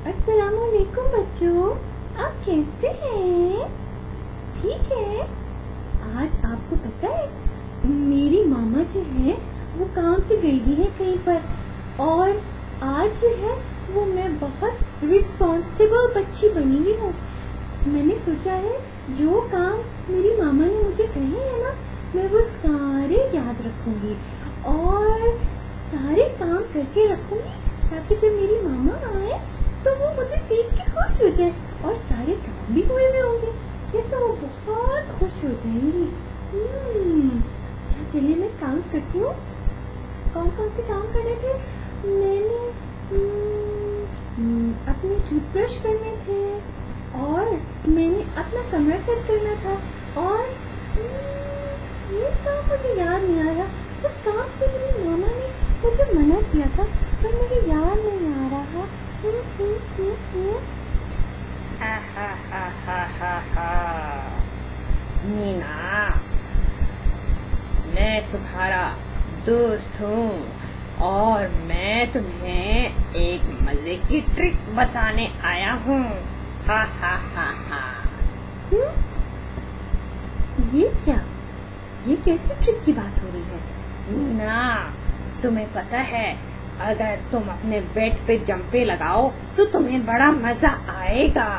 السلام علیکم بچوں، آپ کیسے ہیں؟ ٹھیک ہے۔ آج آپ کو پتہ ہے میری ماما جو ہے وہ کام سے گئی بھی ہے کہیں پر، اور آج جو ہے وہ میں بہت رسپانسبل بچی بنی ہوئی ہوں۔ میں نے سوچا ہے جو کام میری ماما نے مجھے کہے ہیں نا میں وہ سارے یاد رکھوں گی اور سارے کام کر کے رکھوں گی تاکہ جب میری ماما آئے تو وہ مجھے دیکھ کے خوش ہو جائے اور سارے کام بھی ہوئے ہوئے ہوں گے، پھر تو وہ بہت خوش ہو جائیں گی۔ اچھا چلیے میں کام کرتی ہوں۔ کون کون سے کام کرنے تھے؟ میں نے اپنے ٹوتھ برش کرنے تھے اور میں نے اپنا کمرہ سیٹ کرنا تھا، اور یہ کام مجھے یاد نہیں آ رہا۔ اس کام سے میری ماما نے مجھے منع کیا تھا پر مجھے یاد نہیں آ رہا۔ نینا، میں تمہارا دوست ہوں اور میں تمہیں ایک مزے کی ٹرک بتانے آیا ہوں۔ ہا ہا ہا ہا۔ یہ کیا؟ یہ کیسی ٹرک کی بات ہو رہی ہے؟ نینا، تمہیں پتہ ہے اگر تم اپنے بیڈ پہ جمپے لگاؤ تو تمہیں بڑا مزہ آئے گا۔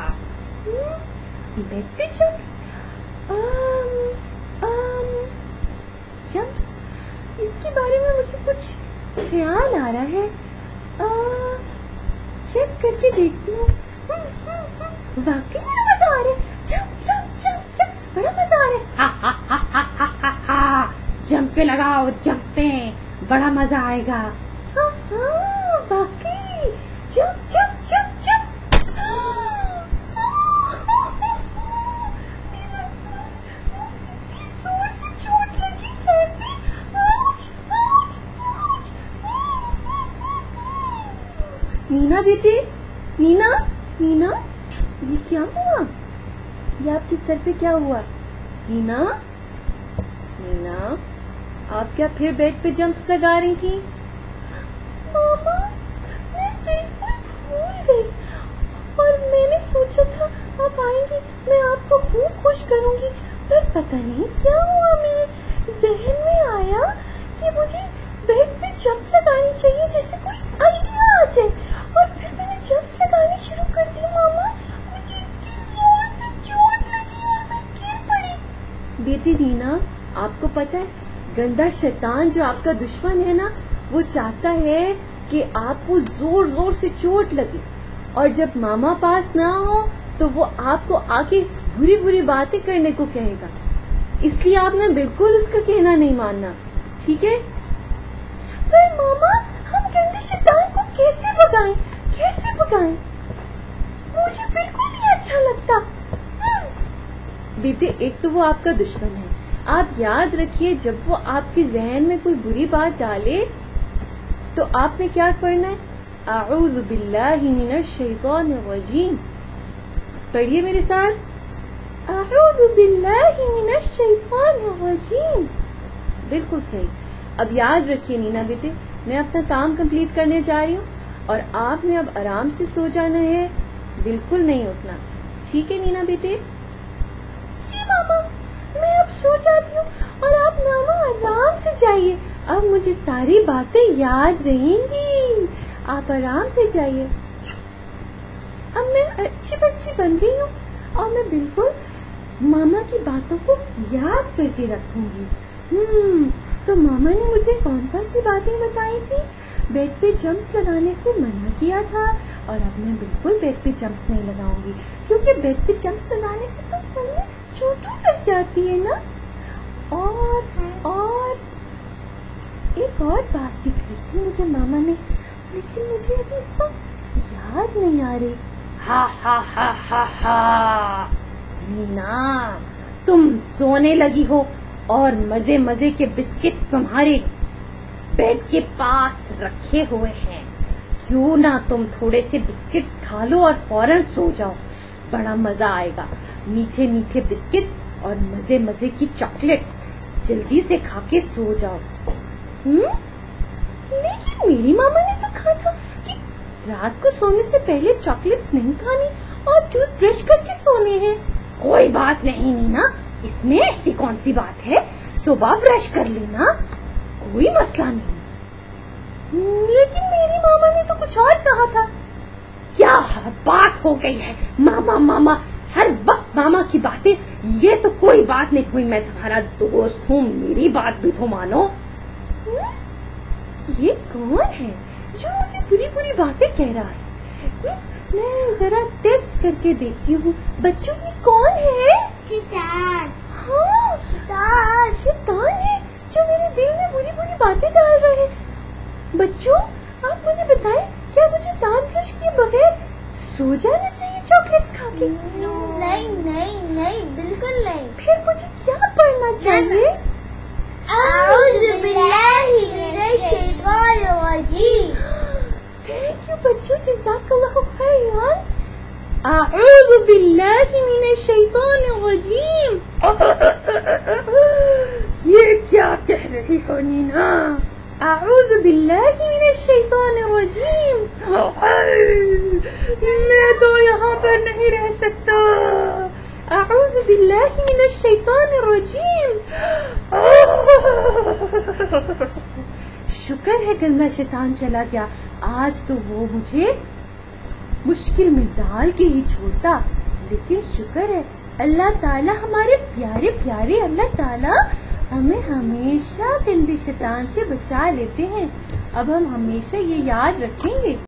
بیڈ پہ جمپس؟ جمپس؟ اس کے بارے میں مجھے کچھ خیال آ رہا ہے، چیک کر کے دیکھتی ہوں۔ واقعی بڑا مزہ آ رہا ہے، جمپ جمپ جمپ جمپ، بڑا مزہ آ رہا ہے۔ جمپے لگاؤ، جمپے، بڑا مزہ آئے گا۔ واقعی جمپ جمپ جمپ جمپ۔ زور سے چوٹ لگی سر پہ۔ نینا بیٹی، نینا نینا، یہ کیا ہوا؟ یہ آپ کے سر پہ کیا ہوا؟ نینا نینا، آپ کیا پھر بیڈ پہ جمپس لگا رہی تھی؟ ماما، میں بالکل بھول گئی اور میں نے سوچا تھا آپ آئیں گی میں آپ کو خوب خوش کروں گی، پر پتہ نہیں کیا ہوا، میرے ذہن میں آیا کہ مجھے بیڈ پہ جمپ لگانی چاہیے جیسے کوئی آئیڈیا آ جائے، اور پھر میں نے جمپس لگانی شروع کر دی۔ ماما، مجھے اتنی زور سے چوٹ لگی اور میں گر پڑی۔ بیٹی نینا، آپ کو پتہ ہے گندا شیطان جو آپ کا دشمن ہے نا وہ چاہتا ہے کہ آپ کو زور زور سے چوٹ لگے، اور جب ماما پاس نہ ہو تو وہ آپ کو آ کے بری بری باتیں کرنے کو کہے گا، اس لیے آپ نے بالکل اس کا کہنا نہیں ماننا، ٹھیک ہے؟ پر ماما، ہم گندے شیطان کو کیسے بھگائیں؟ کیسے بھگائیں؟ مجھے بالکل نہیں اچھا لگتا۔ بیٹے، ایک تو وہ آپ کا دشمن ہے، آپ یاد رکھیے جب وہ آپ کے ذہن میں کوئی بری بات ڈالے تو آپ نے کیا کرنا ہے؟ اعوذ باللہ من الشیطان الرجیم، پڑھیے میرے ساتھ، اعوذ باللہ من الشیطان الرجیم۔ بالکل صحیح۔ اب یاد رکھیے نینا بیٹے، میں اپنا کام کمپلیٹ کرنے جا رہی ہوں اور آپ نے اب آرام سے سو جانا ہے، بالکل نہیں اٹھنا، ٹھیک ہے نینا بیٹے؟ جی ماما، میں اب سو جاتی ہوں اور آپ ماما آرام سے جائیے، اب مجھے ساری باتیں یاد رہیں گی، آپ آرام سے جائیے۔ اب میں اچھی بچی بن گئی ہوں اور میں بالکل ماما کی باتوں کو یاد کر کے رکھوں گی۔ تو ماما نے مجھے کون کون سی باتیں بتائی تھی؟ بیڈ پہ جمپس لگانے سے منع کیا تھا، اور اب میں بالکل بیڈ پہ جمپس نہیں لگاؤں گی کیونکہ بیڈ پہ جمپس لگانے سے تو سر میں چوٹوں لگ جاتی ہے نا۔ اور ایک اور بات بھی کہی تھی مجھے ماما نے، لیکن مجھے ابھی اس وقت یاد نہیں آ رہی۔ ہا ہا ہا ہا ہا۔ نینا، تم سونے لگی ہو اور مزے مزے کے بسکٹس تمہارے بیڈ کے پاس رکھے ہوئے ہیں، کیوں نہ تم تھوڑے سے بسکٹس کھا لو اور فوراً سو جاؤ، بڑا مزہ آئے گا۔ میٹھے میٹھے بسکٹس اور مزے مزے کی چاکلیٹس، جلدی سے کھا کے سو جاؤ۔ لیکن میری ماما نے تو کہا تھا کہ رات کو سونے سے پہلے چاکلیٹس نہیں کھانی اور ٹوتھ برش کر کے سونے ہیں. کوئی بات نہیں نینا، اس میں ایسی کون سی بات ہے، صبح برش کر لینا، کوئی مسئلہ نہیں. لیکن میری ماما نے تو کچھ اور کہا تھا. کیا بات ہو گئی ہے، ماما ماما، ہر وقت ماما کی باتیں. یہ تو کوئی بات نہیں ہوئی، میں تمہارا دوست ہوں، میری بات بھی تو مانو. یہ کون ہے جو مجھے بری بری باتیں کہہ رہا ہے؟ میں ذرا ٹیسٹ کر کے دیکھتی ہوں. بچوں یہ کون ہے؟ شیطان. ہاں شیطان ہے جو میرے دل میں بری بری باتیں ڈال رہے ہیں. بچوں آپ مجھے بتائیں، کیا مجھے دانت برش کیے بغیر سو جانا چاہیے چاکلیٹس کھا کے؟ نہیں نہیں نہیں، بالکل نہیں. پھر مجھے کیا پڑھنا چاہیے؟ اعوذ باللہ من الشیطان الرجیم. تھینک یو بچوں، جزاک اللہ خیران. اعوذ باللہ من الشیطان الرجیم. یہ کیا کہہ رہی ہو نینا؟ اعوذ باللہ من الشیطان الرجیم. میں تو یہاں پر نہیں رہ سکتا. اعوذ باللہ من الشیطان الرجیم. شکر ہے گندا شیطان چلا گیا. آج تو وہ مجھے مشکل میں ڈال کے ہی چھوڑتا. لیکن شکر ہے اللہ تعالیٰ، ہمارے پیارے پیارے اللہ تعالیٰ ہمیں ہمیشہ گندے شیطان سے بچا لیتے ہیں. اب ہم ہمیشہ یہ یاد رکھیں گے.